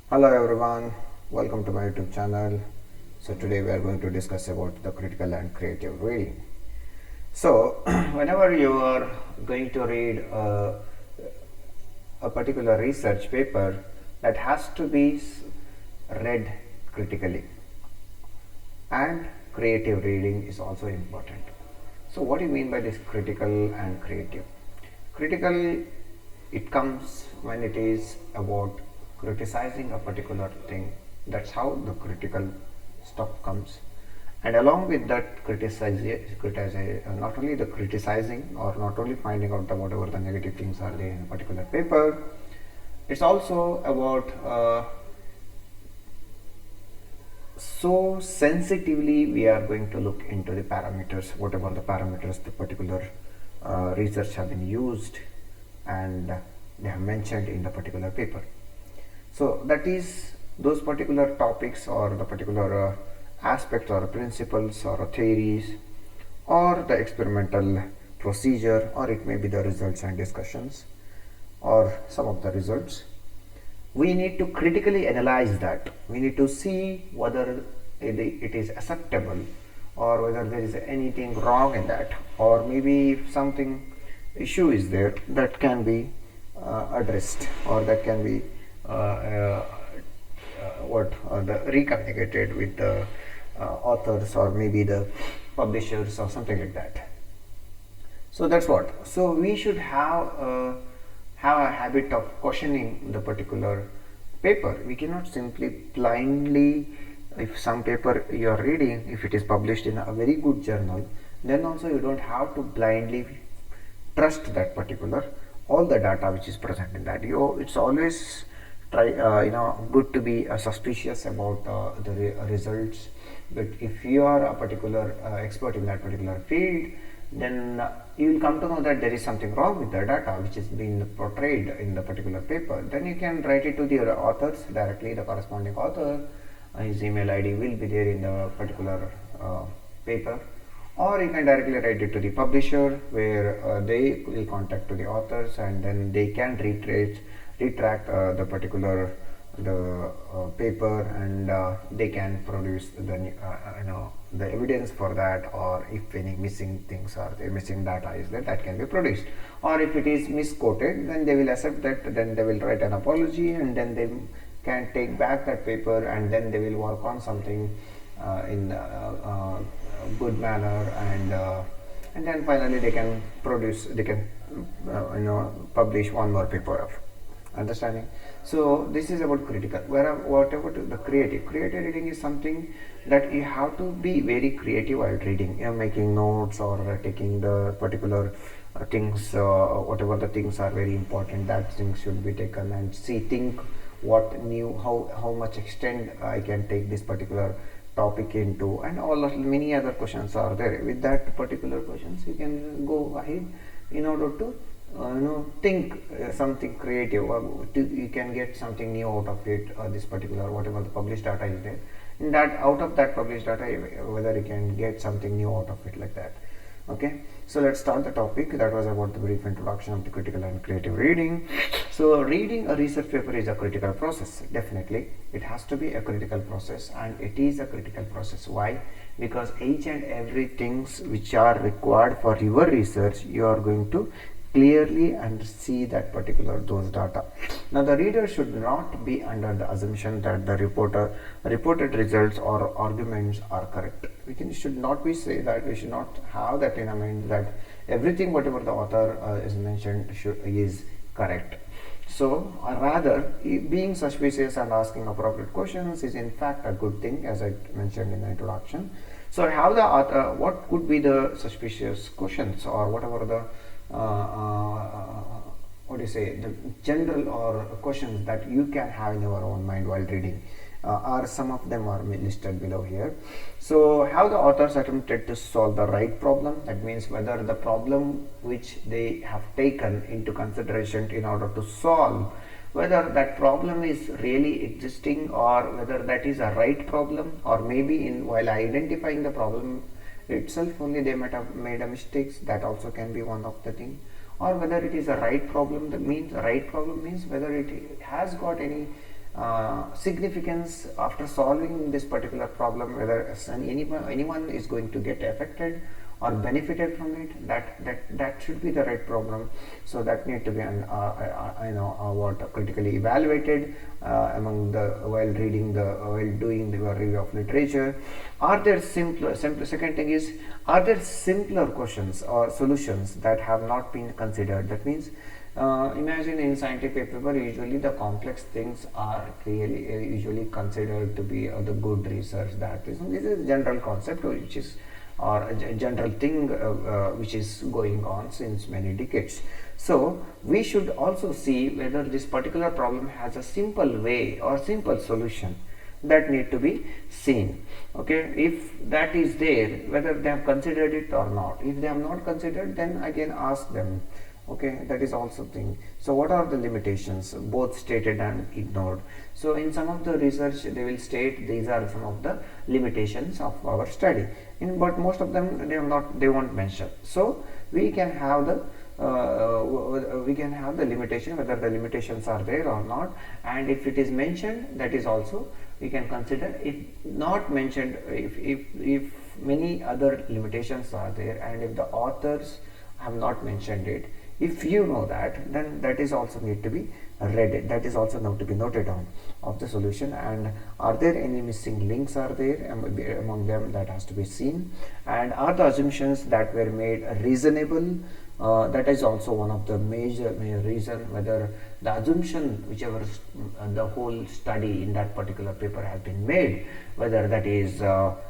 Hello everyone, welcome to my YouTube channel. So today we are going to discuss about the critical and creative reading. So whenever you are going to read a particular research paper, that has to be read critically, and creative reading is also important. So what do you mean by this critical and creative? Critical, it comes when it is about criticizing a particular thing. That's how the critical stuff comes. And along with that not only the criticizing or not only finding out whatever the negative things are there in a particular paper, it's also about so sensitively we are going to look into the parameters, whatever the parameters the particular research have been used and they have mentioned in the particular paper. So that is those particular topics or the particular aspects or principles or theories or the experimental procedure, or it may be the results and discussions or some of the results. We need to critically analyze that. We need to see whether it is acceptable or whether there is anything wrong in that, or maybe something issue is there that can be addressed, or that can be recommunicated with the authors or maybe the publishers or something like that. So that's what. So we should have a habit of questioning the particular paper. We cannot simply blindly, if some paper you are reading, if it is published in a very good journal, then also you don't have to blindly trust that particular all the data which is present in that. It's always good to be suspicious about the results. But if you are a particular expert in that particular field, then you will come to know that there is something wrong with the data which is being portrayed in the particular paper. Then you can write it to the authors directly, the corresponding author. His email ID will be there in the particular paper, or you can directly write it to the publisher, where they will contact to the authors and then they can retract the particular paper, and they can produce the evidence for that, or if any missing things are there, missing data is there, that can be produced. Or if it is misquoted, then they will accept that, then they will write an apology, and then they can take back that paper, and then they will work on something in good manner, and then finally they can publish one more paper of understanding. So this is about critical. Whatever the creative reading is something that you have to be very creative while reading. You're making notes or taking the particular things, whatever the things are very important, that things should be taken, and think what new, how much extent I can take this particular topic into, and all of many other questions are there. With that particular questions, you can go ahead in order to think something creative, you can get something new out of it, this particular whatever the published data is there, in that out of that published data, whether you can get something new out of it, like that. Okay, so let's start the topic. That was about the brief introduction of the critical and creative reading. So reading a research paper is a critical process. Definitely it has to be a critical process, and it is a critical process. Why? Because each and every things which are required for your research, you are going to clearly and see that particular those data. Now the reader should not be under the assumption that the reported results or arguments are correct. Should not be say that, we should not have that in our mind that everything whatever the author is mentioned is correct. So rather, being suspicious and asking appropriate questions is in fact a good thing, as I mentioned in the introduction. So how the author, what could be the suspicious questions, or whatever the what do you say, the general or questions that you can have in your own mind while reading, are some of them are listed below here. So how the authors attempted to solve the right problem, that means whether the problem which they have taken into consideration in order to solve, whether that problem is really existing, or whether that is a right problem, or maybe in while identifying the problem itself only they might have made a mistakes. That also can be one of the thing. Or whether it is a right problem, that means a right problem means whether it has got any significance after solving this particular problem, whether anyone is going to get affected or benefited from it, that should be the right problem. So that need to be what critically evaluated among the while doing the review of literature. Are there simpler second thing is, are there simpler questions or solutions that have not been considered? That means, imagine in scientific paper, usually the complex things are clearly usually considered to be the good research. That is, this is general concept which is, or a general thing which is going on since many decades. So we should also see whether this particular problem has a simple way or simple solution that need to be seen. Okay, if that is there, whether they have considered it or not. If they have not considered, then again ask them. Okay, that is also thing. So what are the limitations, both stated and ignored? So in some of the research they will state these are some of the limitations of our study, but most of them they won't mention. So we can have the limitation, whether the limitations are there or not, and if it is mentioned, that is also we can consider. If not mentioned, if many other limitations are there, and if the authors have not mentioned it, if you know that, then that is also need to be read. That is also now to be noted down of the solution. And are there any missing links are there among them, that has to be seen. And are the assumptions that were made reasonable? That is also one of the major reason, whether the assumption whichever the whole study in that particular paper has been made, whether that is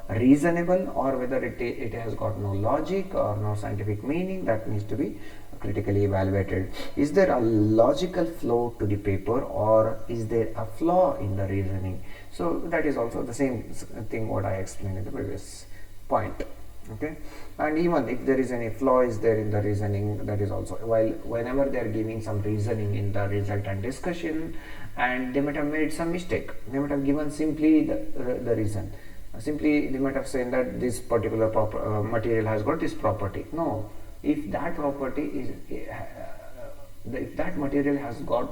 reasonable, or whether it has got no logic or no scientific meaning, that needs to be critically evaluated. Is there a logical flow to the paper, or is there a flaw in the reasoning? So that is also the same thing what I explained in the previous point. Okay, and even if there is any flaw is there in the reasoning, that is also, while whenever they are giving some reasoning in the result and discussion, and they might have made some mistake, they might have given simply the reason, simply they might have said that this particular material has got this property. No, if that property is if that material has got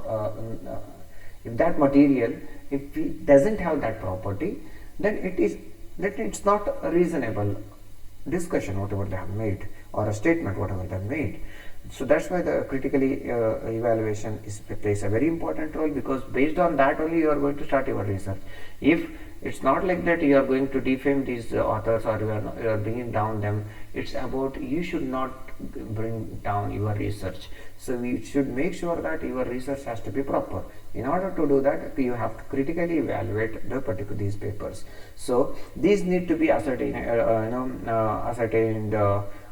if that material, if it doesn't have that property, then it's not a reasonable discussion whatever they have made, or a statement whatever they have made. So that's why the critically evaluation plays a very important role, because based on that only you are going to start your research. If it's not like that you are going to defame these authors, or you are bringing down them, it's about you should not bring down your research. So we should make sure that your research has to be proper. In order to do that, you have to critically evaluate the particular these papers. So these need to be ascertained,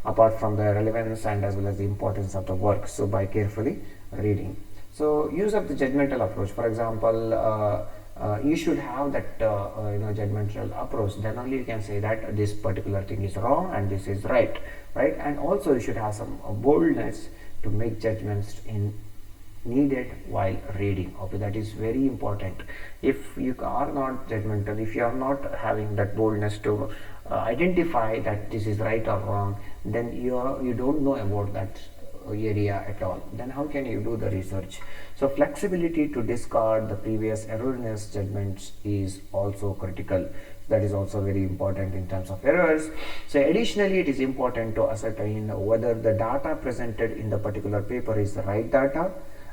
apart from the relevance and as well as the importance of the work. So by carefully reading. So use of the judgmental approach. For example, you should have that judgmental approach. Then only you can say that this particular thing is wrong and this is right. And also you should have some boldness to make judgments in needed while reading. Okay, that is very important. If you are not judgmental, if you are not having that boldness to identify that this is right or wrong, then you don't know about that area at all. Then how can you do the research? So flexibility to discard the previous erroneous judgments is also critical. That is also very important in terms of errors. So additionally, it is important to ascertain whether the data presented in the particular paper is the right data,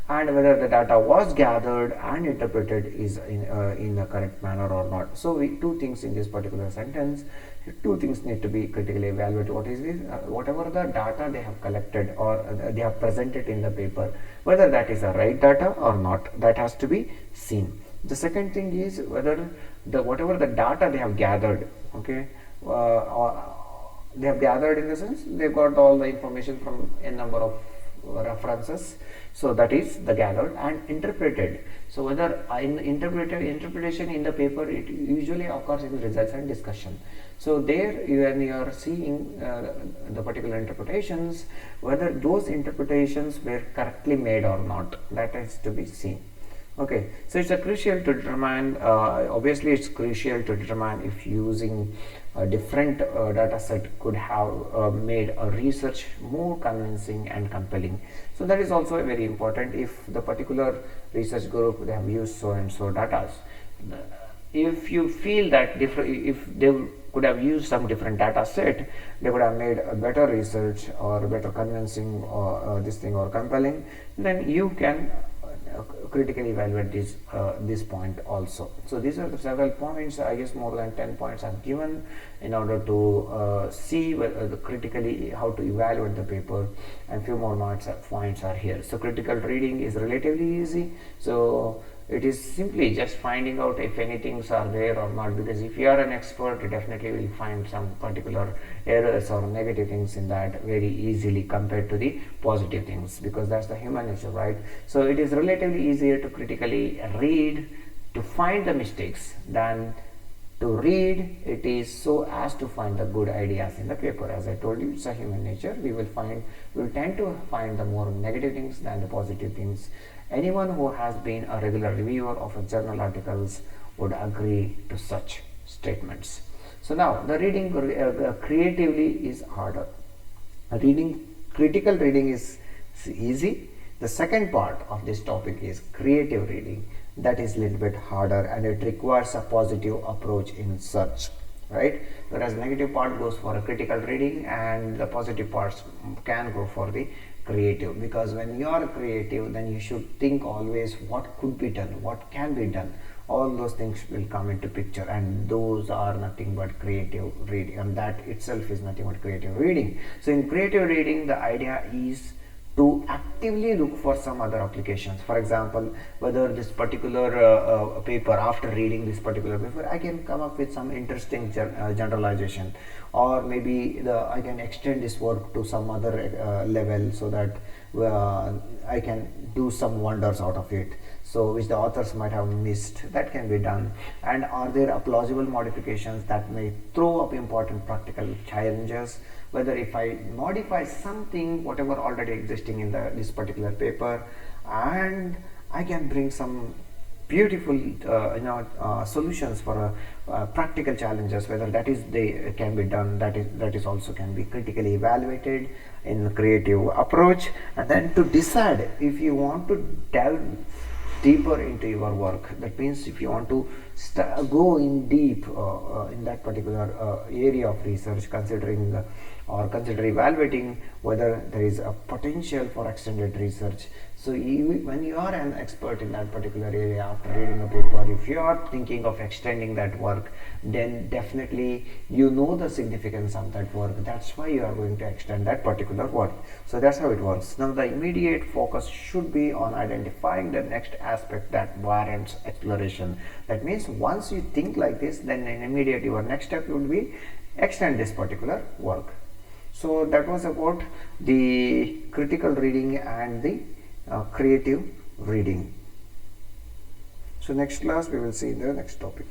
and whether the data was gathered and interpreted is in a correct manner or not. So two things in this particular sentence. Two things need to be critically evaluated. What is this? Whatever the data they have collected or they have presented in the paper, whether that is the right data or not, that has to be seen. The second thing is whether whatever the data they have gathered, okay, they have gathered in the sense they got all the information from a number of references. So that is the gathered and interpreted. So whether interpretation in the paper, it usually occurs in results and discussion. So there when you are seeing the particular interpretations, whether those interpretations were correctly made or not, that has to be seen. Okay, so it's a crucial to determine, obviously it's crucial to determine if using a different data set could have made a research more convincing and compelling. So that is also very important. If the particular research group, they have used so and so data, if you feel that if they could have used some different data set, they would have made a better research or better convincing or this thing or compelling, then you can critically evaluate this point also. So these are the several points. I guess more than 10 points I've given in order to see critically how to evaluate the paper, and few more points are here. So critical reading is relatively easy. So it is simply just finding out if any things are there or not, because if you are an expert, you definitely will find some particular errors or negative things in that very easily compared to the positive things, because that's the human nature, right? So it is relatively easier to critically read to find the mistakes than to read it is so as to find the good ideas in the paper. As I told you, it's a human nature. We will tend to find the more negative things than the positive things. Anyone who has been a regular reviewer of a journal articles would agree to such statements. So now the reading creatively is harder. Critical reading is easy. The second part of this topic is creative reading. That is a little bit harder, and it requires a positive approach in search, right? Whereas negative part goes for a critical reading, and the positive parts can go for the creative, because when you are creative, then you should think always what could be done, what can be done. All those things will come into picture, and those are nothing but creative reading, and that itself is nothing but creative reading. So in creative reading, the idea is to actively look for some other applications. For example, whether this particular paper, after reading this particular paper, I can come up with some interesting generalization, or maybe I can extend this work to some other level, so that I can do some wonders out of it, so which the authors might have missed. That can be done. And are there plausible modifications that may throw up important practical challenges, whether if I modify something whatever already existing in this particular paper, and I can bring some beautiful solutions for practical challenges, whether that is they can be done, that is also can be critically evaluated in creative approach. And then to decide if you want to delve deeper into your work, that means if you want to go in deep in that particular area of research, consider evaluating whether there is a potential for extended research. So when you are an expert in that particular area, after reading a paper, if you are thinking of extending that work, then definitely you know the significance of that work. That's why you are going to extend that particular work. So that's how it works. Now the immediate focus should be on identifying the next aspect that warrants exploration. That means once you think like this, then in immediate your next step would be extend this particular work. So that was about the critical reading and the creative reading. So next class we will see the next topic.